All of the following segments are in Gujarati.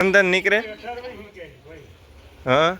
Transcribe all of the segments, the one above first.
અંદર નીકળે હા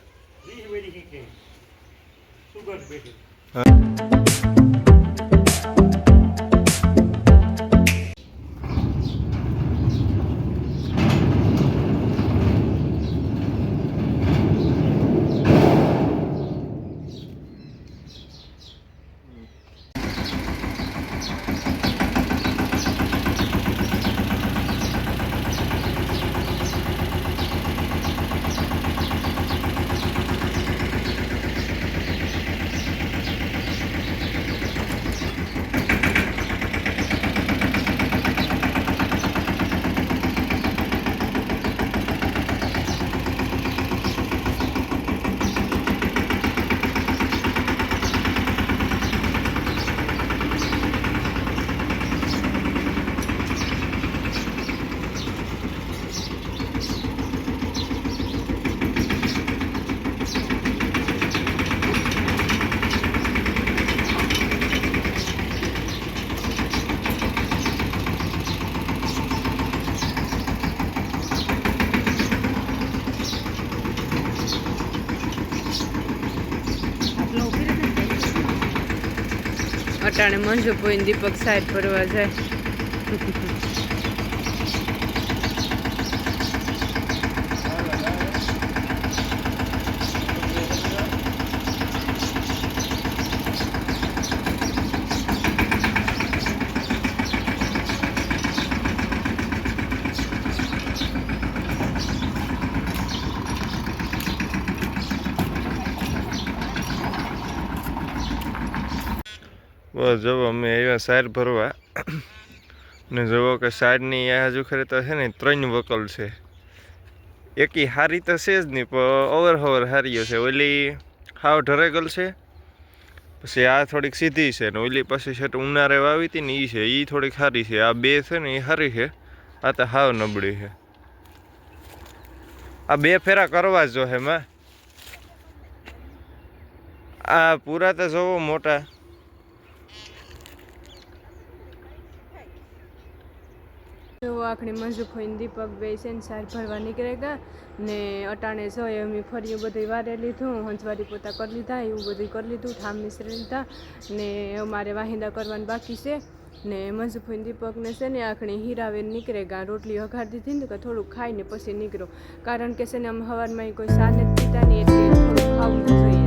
અટાણે મંજુ પોઈને દીપક સાઈડ ફરવા જાય. બસ જુઓ અમે આવ્યા સાર ભરવા ને જુઓ કે સારની આ હજુ ખરે તો છે ને 3 વકલ છે. એકી હારી તો છે જ નહીં પણ ઓવર હારીઓ છે. ઓલી હાવ ઢરેગલ છે, પછી આ થોડીક સીધી છે ને ઓલી પછી છે તો ઉનાળે વાવી હતી ને એ છે એ થોડીક સારી છે. આ બે છે ને એ સારી છે, આ તો હાવ નબળી છે. આ 2 ફેરા કરવા જ જોઈએ માં. આ પૂરા તો જોવો મોટા આખણી મંજુ ફોઈને દીપક બે છે ને સાર ભરવા નીકળે ગયા ને અટાણે જોઈએ અમે ફર્યું બધું વારે લીધું, હંસવારી પોતા કરી લીધા, એવું બધું કરી લીધું, ઠામ મિશ્રી લીધા ને અમારે વાહિંદા કરવાનું બાકી છે. ને મંજુ ફોઈને દીપકને છે ને આખણી હીરાવેર નીકળે ગયા. રોટલી હગાડી દીધી ને કે થોડુંક ખાઈને પછી નીકળો, કારણ કે છે ને અમે સવારમાં કોઈ સા નથી પીતા નહીં એટલે થોડુંક ખાવું જોઈએ.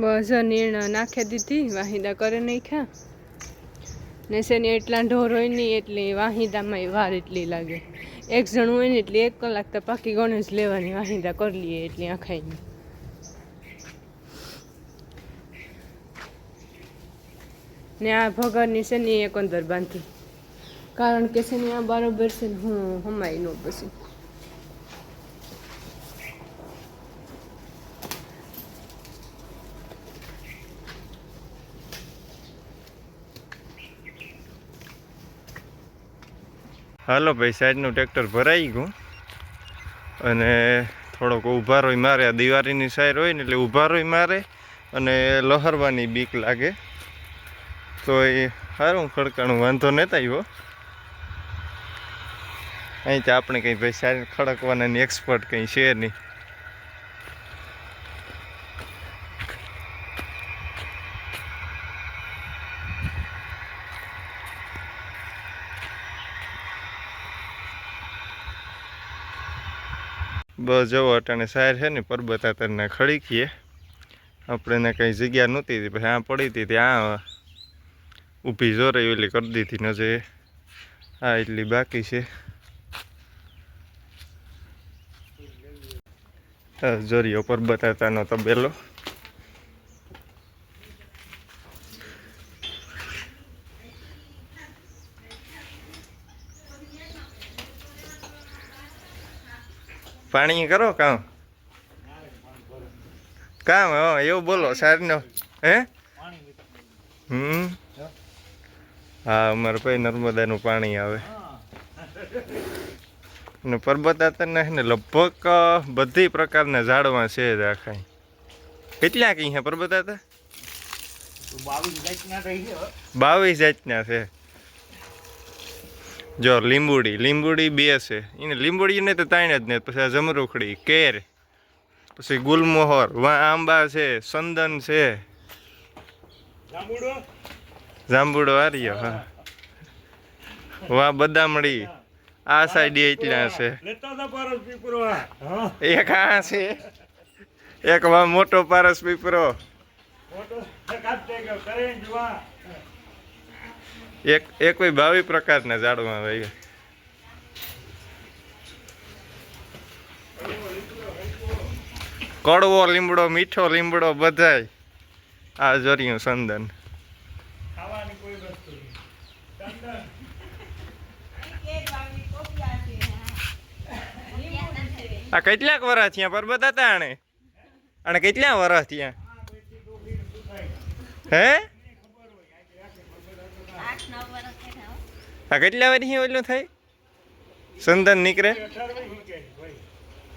બસ નિર્ણય નાખી દીધી, વાહિંદા કરે નાખ્યા ને છે ને એટલા ઢોર હોય નહીં એટલે વાહિંદામાં વાર એટલી લાગે. એક જણ હોય ને એટલે 1 કલાક તો પાકી ગણે જ લેવાની, વાહિંદા કરી લઈએ એટલે આખાઈને. ને આ ભગરની છે ને એક અંદર બાંધી, કારણ કે છે ને આ બરોબર છે ને હું હમાઈ નો પછી. હાલો ભાઈ, સાઈડનું ટ્રેક્ટર ભરાઈ ગયું અને થોડોક ઊભા રોય મારે. આ દિવાળીની સાઈડ હોય ને એટલે ઊભા રોય મારે અને લહરવાની બીક લાગે. તો એ સારું ખડકાણું વાંધો નહોતા આવ્યો. અહીં તો આપણે કંઈ ભાઈ સાઈડ ખડકવાના એક્સપર્ટ કંઈ છે નહીં. બસ જવો અટાણે સાર છે ને પરબતાતરના ખડીકીએ. આપણે એને કંઈ જગ્યા નહોતી, પછી આ પડી હતી ત્યાં ઊભી જોરાઈ ઓલી કરી દીધી. નજે આ એટલી બાકી છે. જોરિયો પર બતાતાનો તબેલો. પાણી કરો કામ કામ એવું બોલો સારનો હે હા અમારે ભાઈ નર્મદાનું પાણી આવે અને પરબતાતને ને લગભગ બધી પ્રકારના ઝાડવા છે જ આખા. કેટલા કઈ છે પરબતાતા? 22 જાતના છે. જો લીંબુડી 2 છે. એને લીંબુડી ને તો તાણ જ ને. પછી જમરૂખડી, કેર, પછી ગુલમોહર, વા આંબા છે, સંદન છે, જાંબુડો આર્યો હા, વા બદામડી. આ સાઈડ એટલા છે. એક આ છે, એક વા મોટો પારસ પીપરો, એક 22 પ્રકારના ઝાડવા ભાઈ. કડવો લીમડો, મીઠો લીમડો બધાય. આ જોરિયું સંદન. આ કેટલાક વરસ થયા પર બતાતા આને? અને કેટલા વરસ થયા હે? આ કેટલા વર્ષ ઓલું થાય સંદન નીકળે?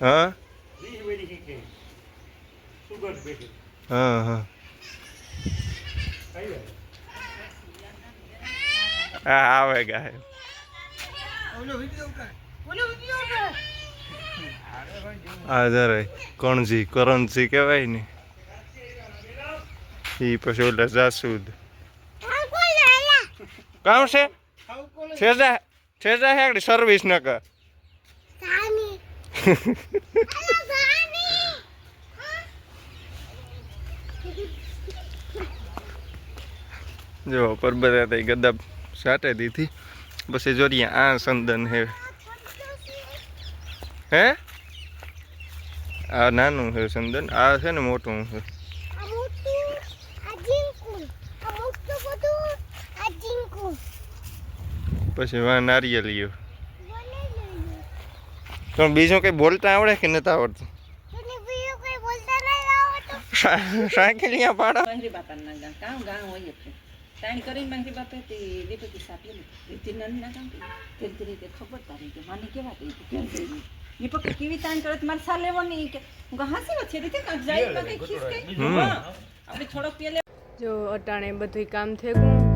હા હા હા હા આવે ગાય. આ જરાય કણજી કરણજી કહેવાય ને એ પછી ઓલા જાસૂદ કામ છે છેજા હેકડી સર્વિસ ન કર. જો પર બધા ગદા સાટે દીધી. પછી જોરીએ આ સંદન હે હે આ નાનું છે સંદન. આ છે ને મોટું છે. પછી વા નારિયેલિયો. તો બીજું કઈ બોલતા આવડે કે નથી આવડતું? સાયકલિયા પાડો. તાણ કરીને માંગી બાપે તે દીપકી સાપી રીતિ નન ના કામ તે રીતે ખબર તારી કે માને કેવા તે દીપક કેવી તાણ કરે માર સા લેવાની કે હું હાસી વાત છે રીતે કાક જાય તો કઈ ખીસ કઈ આપણે થોડોક પેલે જો અટાણે બધું કામ થઈ ગયું